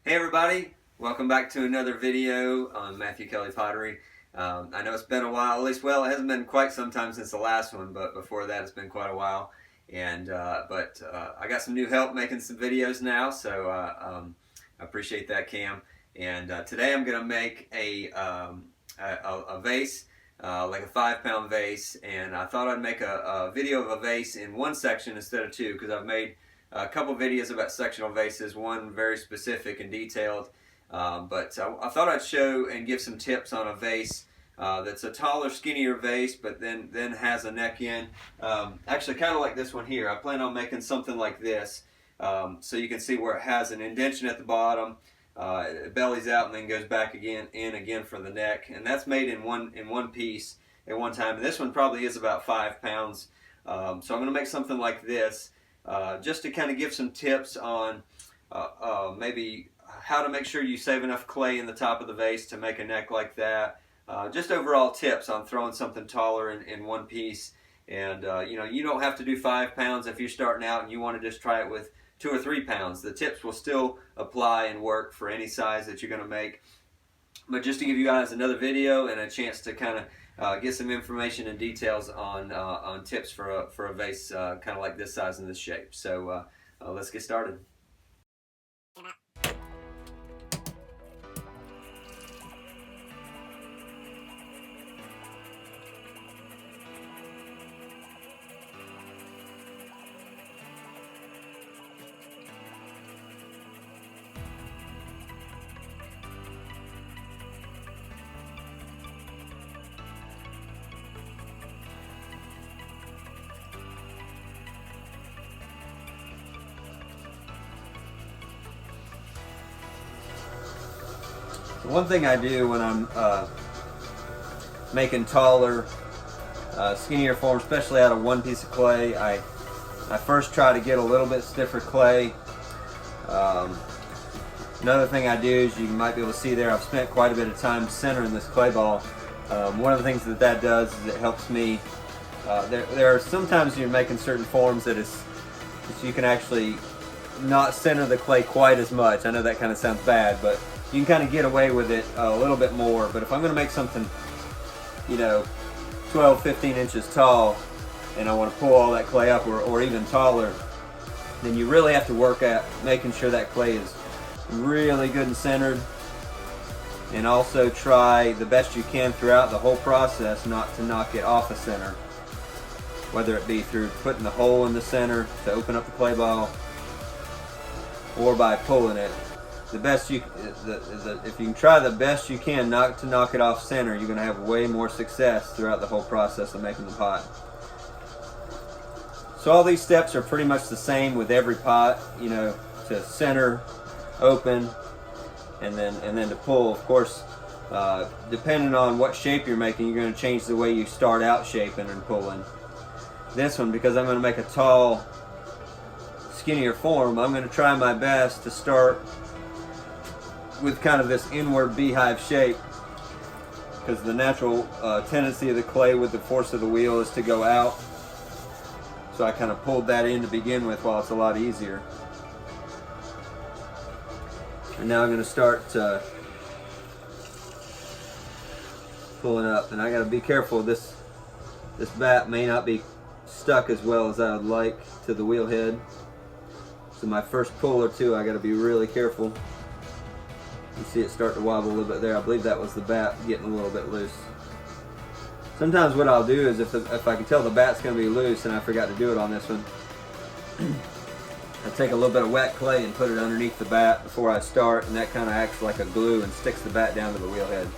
Hey everybody, welcome back to another video on Matthew Kelly Pottery. I know it's been a while, at least, well, it hasn't been quite some time since the last one, but before that it's been quite a while. And I got some new help making some videos now, so I appreciate that, Cam. And today I'm going to make a vase, like a 5-pound vase, and I thought I'd make a video of a vase in one section instead of two, because I've made a couple videos about sectional vases, one very specific and detailed, but I thought I'd show and give some tips on a vase that's a taller, skinnier vase, but then has a neck in. Actually, kind of like this one here. I plan on making something like this, so you can see where it has an indentation at the bottom. It bellies out and then goes back again for the neck, and that's made in one piece at one time. And this one probably is about 5 pounds. So I'm going to make something like this. Just to kind of give some tips on maybe how to make sure you save enough clay in the top of the vase to make a neck like that. Just overall tips on throwing something taller in one piece. And you don't have to do 5 pounds if you're starting out and you want to just try it with 2 or 3 pounds. The tips will still apply and work for any size that you're going to make. But just to give you guys another video and a chance to kind of get some information and details on tips for a vase kind of like this size and this shape. So let's get started. One thing I do when I'm making taller, skinnier forms, especially out of one piece of clay, I first try to get a little bit stiffer clay. Another thing I do is, you might be able to see there, I've spent quite a bit of time centering this clay ball. One of the things that does is it helps me. There are sometimes you're making certain forms that you can actually not center the clay quite as much. I know that kind of sounds bad, but you can kind of get away with it a little bit more. But if I'm going to make something, 12, 15 inches tall, and I want to pull all that clay up, or even taller, then you really have to work at making sure that clay is really good and centered, and also try the best you can throughout the whole process not to knock it off the center, whether it be through putting the hole in the center to open up the clay ball, or by pulling it. If you can try the best you can not to knock it off center, you're going to have way more success throughout the whole process of making the pot. So all these steps are pretty much the same with every pot, to center, open, and then to pull. Of course, depending on what shape you're making, you're going to change the way you start out shaping and pulling. This one, because I'm going to make a tall, skinnier form, I'm going to try my best to start with kind of this inward beehive shape, because the natural tendency of the clay with the force of the wheel is to go out. So I kind of pulled that in to begin with, while it's a lot easier. And now I'm going to start pulling up, and I got to be careful. This bat may not be stuck as well as I would like to the wheel head. So my first pull or two, I got to be really careful. You see it start to wobble a little bit there. I believe that was the bat getting a little bit loose. Sometimes what I'll do is, if I can tell the bat's going to be loose and I forgot to do it on this one, I take a little bit of wet clay and put it underneath the bat before I start, and that kind of acts like a glue and sticks the bat down to the wheel head.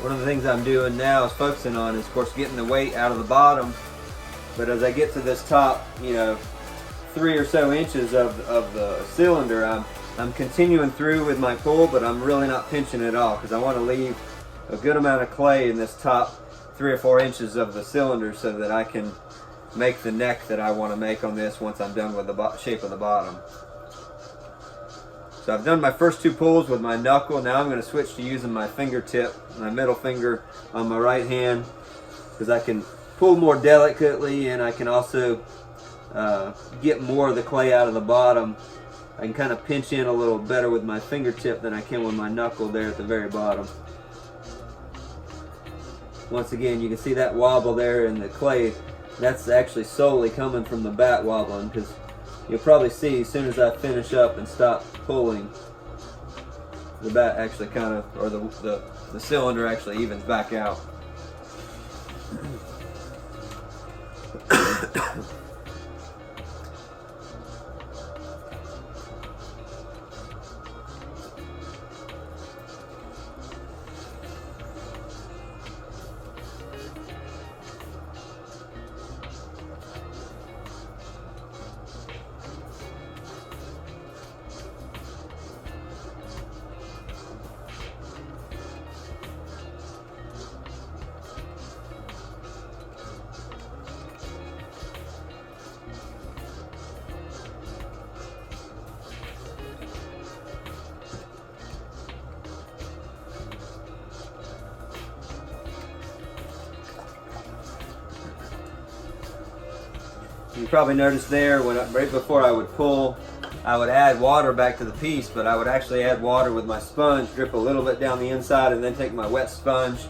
One of the things I'm doing now is focusing on is, of course, getting the weight out of the bottom. But as I get to this top, 3 or so inches of the cylinder, I'm continuing through with my pull, but I'm really not pinching at all, because I want to leave a good amount of clay in this top 3 or 4 inches of the cylinder so that I can make the neck that I want to make on this once I'm done with the shape of the bottom. So I've done my first 2 pulls with my knuckle. Now I'm going to switch to using my fingertip, my middle finger on my right hand, because I can pull more delicately and I can also get more of the clay out of the bottom. I can kind of pinch in a little better with my fingertip than I can with my knuckle there at the very bottom. Once again, you can see that wobble there in the clay. That's actually solely coming from the bat wobbling, because you'll probably see as soon as I finish up and stop pulling, the bat actually kind of, or the cylinder actually evens back out. You probably noticed there, right before I would pull, I would add water back to the piece, but I would actually add water with my sponge, drip a little bit down the inside, and then take my wet sponge,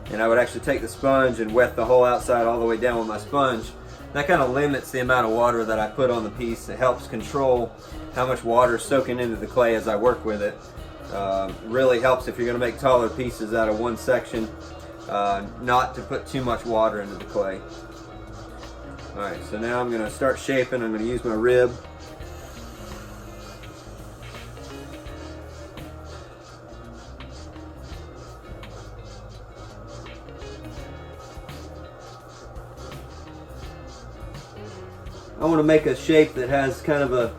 and I would actually take the sponge and wet the whole outside all the way down with my sponge. That kind of limits the amount of water that I put on the piece. It helps control how much water is soaking into the clay as I work with it. Really helps if you're going to make taller pieces out of one section, not to put too much water into the clay. Alright, so now I'm going to start shaping. I'm going to use my rib. I want to make a shape that has kind of a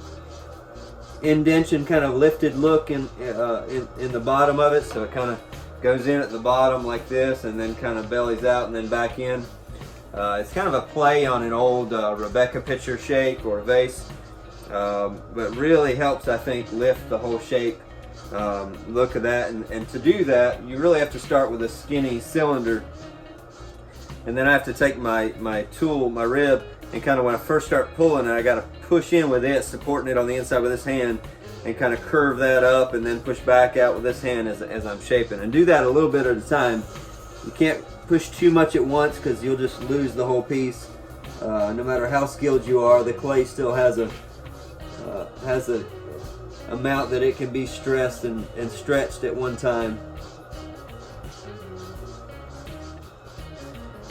indention, kind of lifted look in the bottom of it, so it kind of goes in at the bottom like this and then kind of bellies out and then back in. It's kind of a play on an old Rebecca pitcher shape or vase, but really helps, I think, lift the whole shape. Look at that, and to do that you really have to start with a skinny cylinder, and then I have to take my tool, my rib, and kind of when I first start pulling it, I got to push in with it, supporting it on the inside with this hand, and kind of curve that up and then push back out with this hand as I'm shaping, and do that a little bit at a time. You can't push too much at once because you'll just lose the whole piece. No matter how skilled you are, the clay still has a amount that it can be stressed and stretched at one time.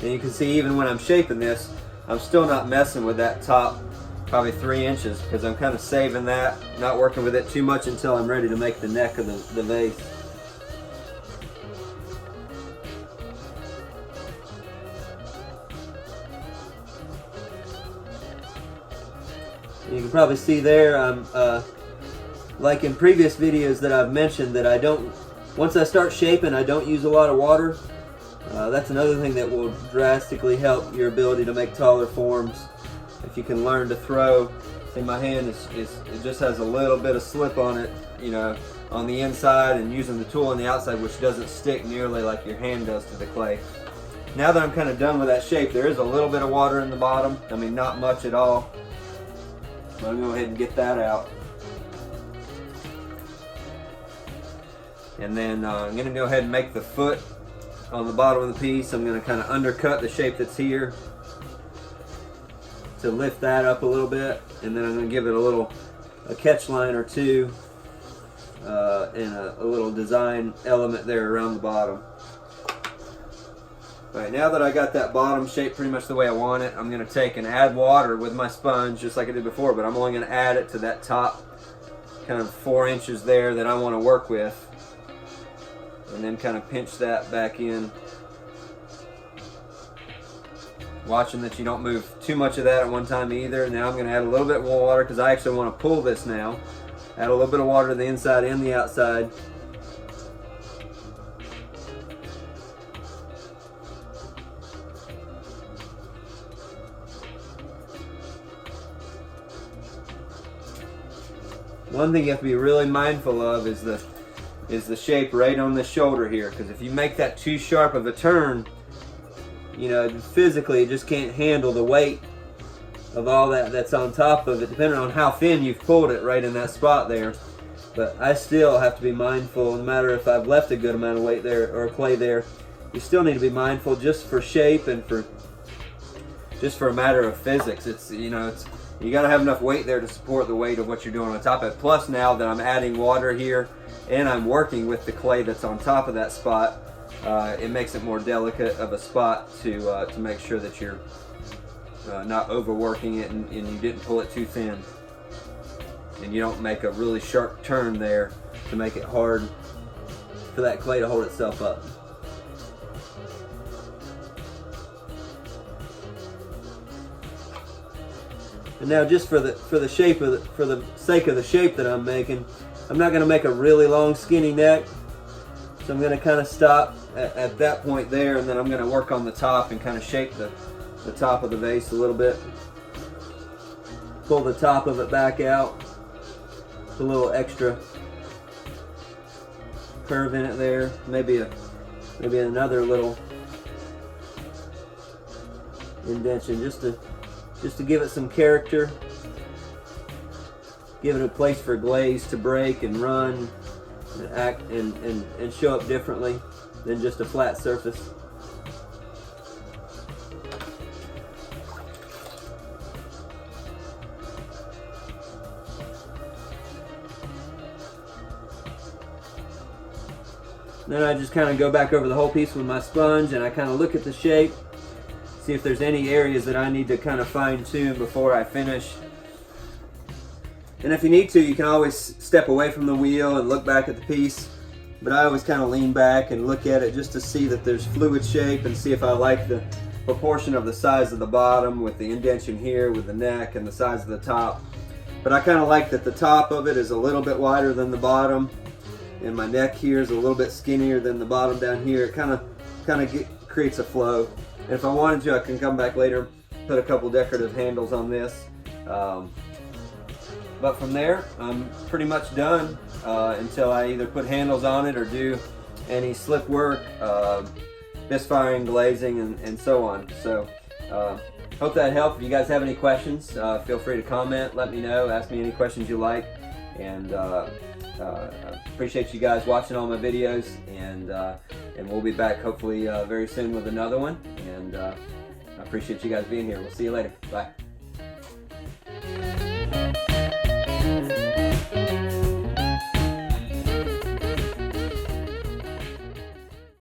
And you can see even when I'm shaping this, I'm still not messing with that top probably 3 inches, because I'm kind of saving that, not working with it too much until I'm ready to make the neck of the vase. You can probably see there, I'm like in previous videos that I've mentioned, that once I start shaping, I don't use a lot of water. That's another thing that will drastically help your ability to make taller forms. If you can learn to throw, see my hand it just has a little bit of slip on it, you know, on the inside, and using the tool on the outside, which doesn't stick nearly like your hand does to the clay. Now that I'm kind of done with that shape, there is a little bit of water in the bottom. I mean, not much at all. I'm going to go ahead and get that out. And then I'm going to go ahead and make the foot on the bottom of the piece. I'm going to kind of undercut the shape that's here to lift that up a little bit, and then I'm going to give it a catch line or two and a little design element there around the bottom. Alright, now that I got that bottom shape pretty much the way I want it, I'm going to take and add water with my sponge just like I did before, but I'm only going to add it to that top kind of 4 inches there that I want to work with, and then kind of pinch that back in, watching that you don't move too much of that at one time either. Now I'm going to add a little bit more water because I actually want to pull this now. Add a little bit of water to the inside and the outside. one thing you have to be really mindful of is the shape right on the shoulder here, because if you make that too sharp of a turn, you know, physically it just can't handle the weight of all that's on top of it, depending on how thin you've pulled it right in that spot there. But I still have to be mindful, no matter if I've left a good amount of weight there or clay there, you still need to be mindful just for shape and just for a matter of physics. It's, you know, you got to have enough weight there to support the weight of what you're doing on top of it. Plus, now that I'm adding water here and I'm working with the clay that's on top of that spot, it makes it more delicate of a spot to make sure that you're not overworking it and you didn't pull it too thin, and you don't make a really sharp turn there to make it hard for that clay to hold itself up. And now, just for the shape of for the sake of the shape that I'm making, I'm not going to make a really long skinny neck, so I'm going to kind of stop at that point there, and then I'm going to work on the top and kind of shape the top of the vase a little bit. Pull the top of it back out, a little extra curve in it there, maybe another little indentation just to give it some character, give it a place for glaze to break and run and act and show up differently than just a flat surface. Then I just kind of go back over the whole piece with my sponge, and I kind of look at the shape, see if there's any areas that I need to kind of fine tune before I finish. And if you need to, you can always step away from the wheel and look back at the piece, but I always kind of lean back and look at it just to see that there's fluid shape and see if I like the proportion of the size of the bottom with the indentation here with the neck and the size of the top. But I kind of like that the top of it is a little bit wider than the bottom, and my neck here is a little bit skinnier than the bottom down here. It kind of creates a flow. And if I wanted to, I can come back later, put a couple decorative handles on this. But from there, I'm pretty much done until I either put handles on it or do any slip work, misfiring, glazing, and so on. So hope that helped. If you guys have any questions, feel free to comment, let me know, ask me any questions you like. And appreciate you guys watching all my videos, and we'll be back hopefully very soon with another one. And I appreciate you guys being here. We'll see you later. Bye.